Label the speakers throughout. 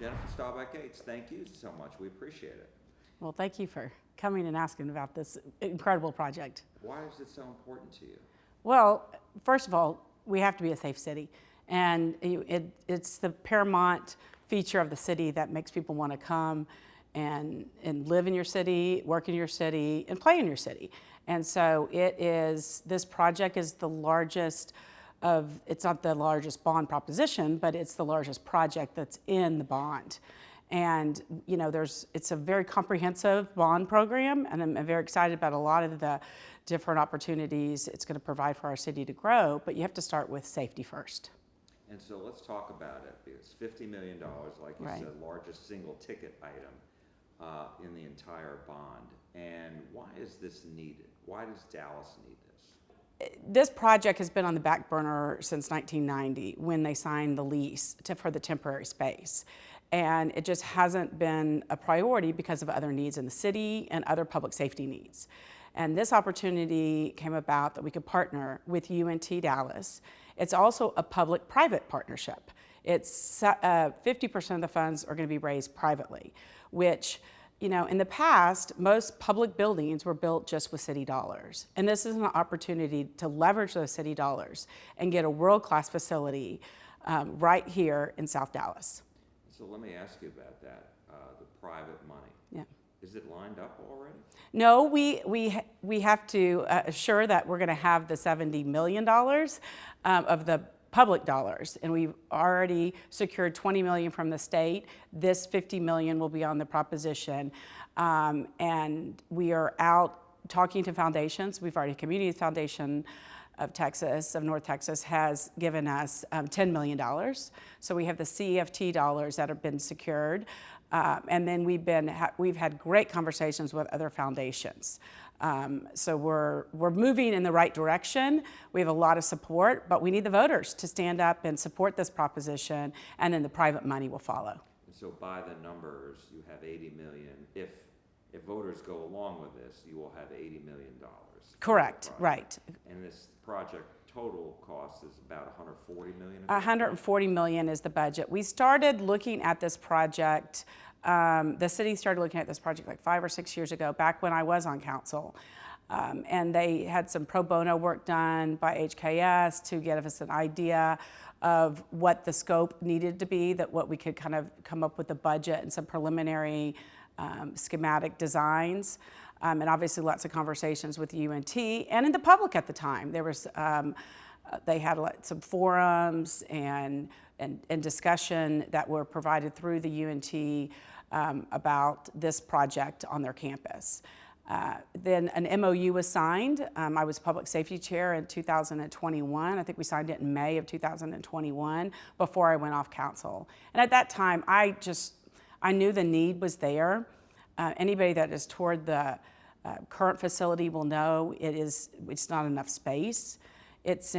Speaker 1: Jennifer Staubach Gates, thank you so much. We appreciate it.
Speaker 2: Well, thank you for coming and asking about this incredible project.
Speaker 1: Why is it so important to you?
Speaker 2: Well, first of all, we have to be a safe city. And it's the paramount feature of the city that makes people want to come and live in your city, work in your city, and play in your city. And so this project is the largest it's not the largest bond proposition, but it's the largest project that's in the bond. And it's a very comprehensive bond program, and I'm very excited about a lot of the different opportunities it's going to provide for our city to grow, but you have to start with safety first.
Speaker 1: And so let's talk about it, because $50 million, like you said, largest single ticket item in the entire bond. And why is this needed? Why does Dallas need this?
Speaker 2: This project has been on the back burner since 1990 when they signed the lease for the temporary space. And it just hasn't been a priority because of other needs in the city and other public safety needs. And this opportunity came about that we could partner with UNT Dallas. It's also a public-private partnership. It's 50% of the funds are going to be raised privately, which, in the past, most public buildings were built just with city dollars. And this is an opportunity to leverage those city dollars and get a world-class facility right here in South Dallas.
Speaker 1: So let me ask you about that, the private money.
Speaker 2: Yeah.
Speaker 1: Is it lined up already?
Speaker 2: No, we have to assure that we're going to have the $70 million of the public dollars, and we've already secured $20 million from the state. This $50 million will be on the proposition, and we are out talking to foundations. We've already Community Foundation of North Texas, has given us $10 million. So we have the CEFT dollars that have been secured. And then we've had great conversations with other foundations. So we're moving in the right direction. We have a lot of support, but we need the voters to stand up and support this proposition, and then the private money will follow.
Speaker 1: And so by the numbers, you have $80 million. If voters go along with this, you will have $80 million.
Speaker 2: Correct, right.
Speaker 1: And this project total cost is about $140 million?
Speaker 2: $140 million is the budget. We started looking at this project, the city started looking at this project like 5 or 6 years ago, back when I was on council. And they had some pro bono work done by HKS to give us an idea of what the scope needed to be, what we could kind of come up with a budget and some preliminary schematic designs. And obviously lots of conversations with UNT and in the public at the time. There was, they had some forums and discussion that were provided through the UNT about this project on their campus. Then an MOU was signed. I was public safety chair in 2021. I think we signed it in May of 2021 before I went off council. And at that time, I knew the need was there. Anybody that has toured the current facility will know it's not enough space. It's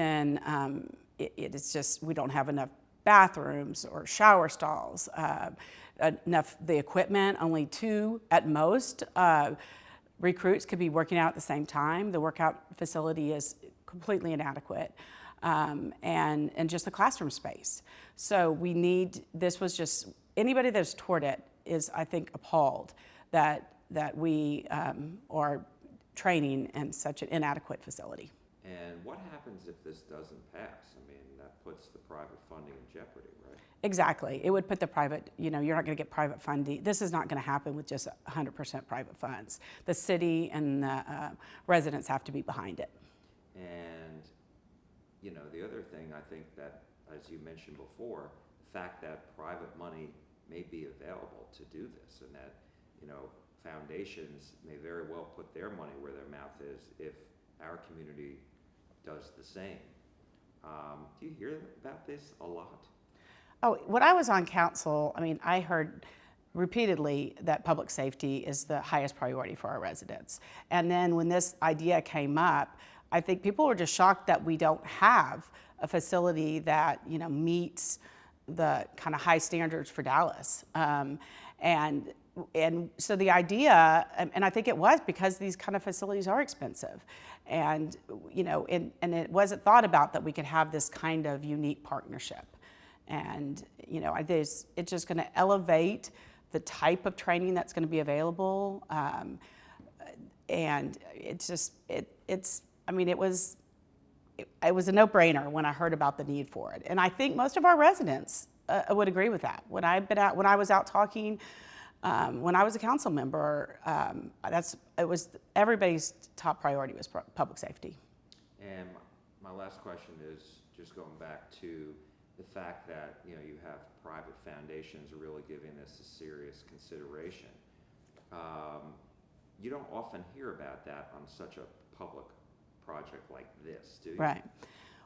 Speaker 2: just, we don't have enough bathrooms or shower stalls, enough the equipment, only 2 at most. Recruits could be working out at the same time. The workout facility is completely inadequate. And just the classroom space. So this was just, anybody that's toured it is, I think, appalled that we are training in such an inadequate facility.
Speaker 1: And what happens if this doesn't pass? I mean, that puts the private funding in jeopardy, right?
Speaker 2: Exactly. It would put the private, you're not going to get private funding. This is not going to happen with just 100% private funds. The city and the residents have to be behind it.
Speaker 1: And, the other thing I think that, as you mentioned before, the fact that private money may be available to do this, and that, foundations may very well put their money where their mouth is if our community does the same. Do you hear about this a lot?
Speaker 2: Oh, when I was on council, I heard repeatedly that public safety is the highest priority for our residents. And then when this idea came up, I think people were just shocked that we don't have a facility that, meets the kind of high standards for Dallas. And so the idea, and I think it was because these kind of facilities are expensive, and and it wasn't thought about that we could have this kind of unique partnership. And, you know, it's just going to elevate the type of training that's going to be available. And it's just, I mean, it was a no-brainer when I heard about the need for it. And I think most of our residents would agree with that. When I was out talking, when I was a council member, everybody's top priority was public safety.
Speaker 1: And my last question is just going back to the fact that, you know, you have private foundations really giving this a serious consideration. You don't often hear about that on such a public project like this, do you?
Speaker 2: Right.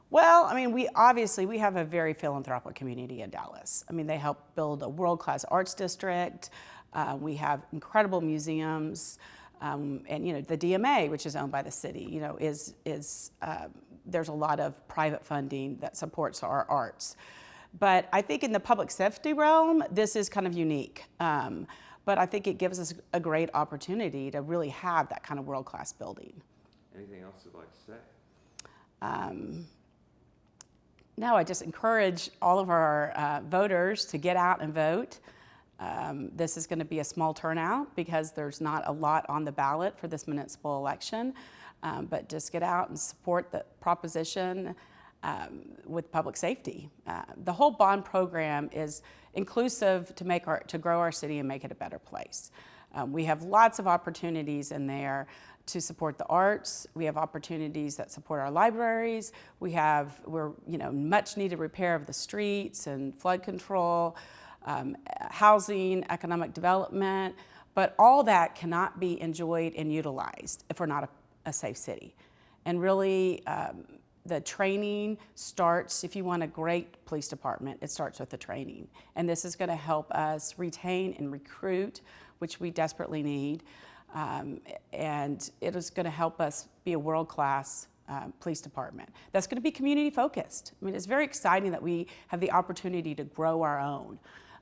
Speaker 2: Well, I mean, we have a very philanthropic community in Dallas. I mean, they help build a world-class arts district. We have incredible museums, and you know, the DMA, which is owned by the city, you know, there's a lot of private funding that supports our arts. But I think in the public safety realm, this is kind of unique. But I think it gives us a great opportunity to really have that kind of world-class building.
Speaker 1: Anything else you'd like to say?
Speaker 2: No, I just encourage all of our voters to get out and vote. This is going to be a small turnout because there's not a lot on the ballot for this municipal election, but just get out and support the proposition with public safety. The whole bond program is inclusive to grow our city and make it a better place. We have lots of opportunities in there to support the arts. We have opportunities that support our libraries. We're much needed repair of the streets and flood control, housing, economic development, but all that cannot be enjoyed and utilized if we're not a safe city. And really, the training starts, if you want a great police department, it starts with the training. And this is going to help us retain and recruit, which we desperately need. And it is going to help us be a world-class police department. That's going to be community focused. I mean, it's very exciting that we have the opportunity to grow our own,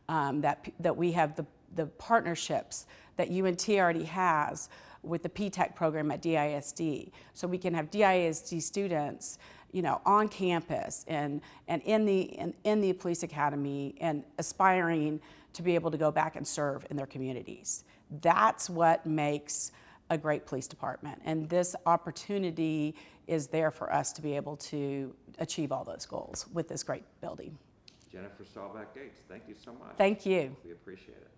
Speaker 2: that we have the partnerships that UNT already has with the P-TECH program at DISD. So we can have DISD students, you know, on campus and in the police academy and aspiring to be able to go back and serve in their communities. That's what makes a great police department. And this opportunity is there for us to be able to achieve all those goals with this great building.
Speaker 1: Jennifer Staubach Gates, thank you so much.
Speaker 2: Thank you.
Speaker 1: We appreciate it.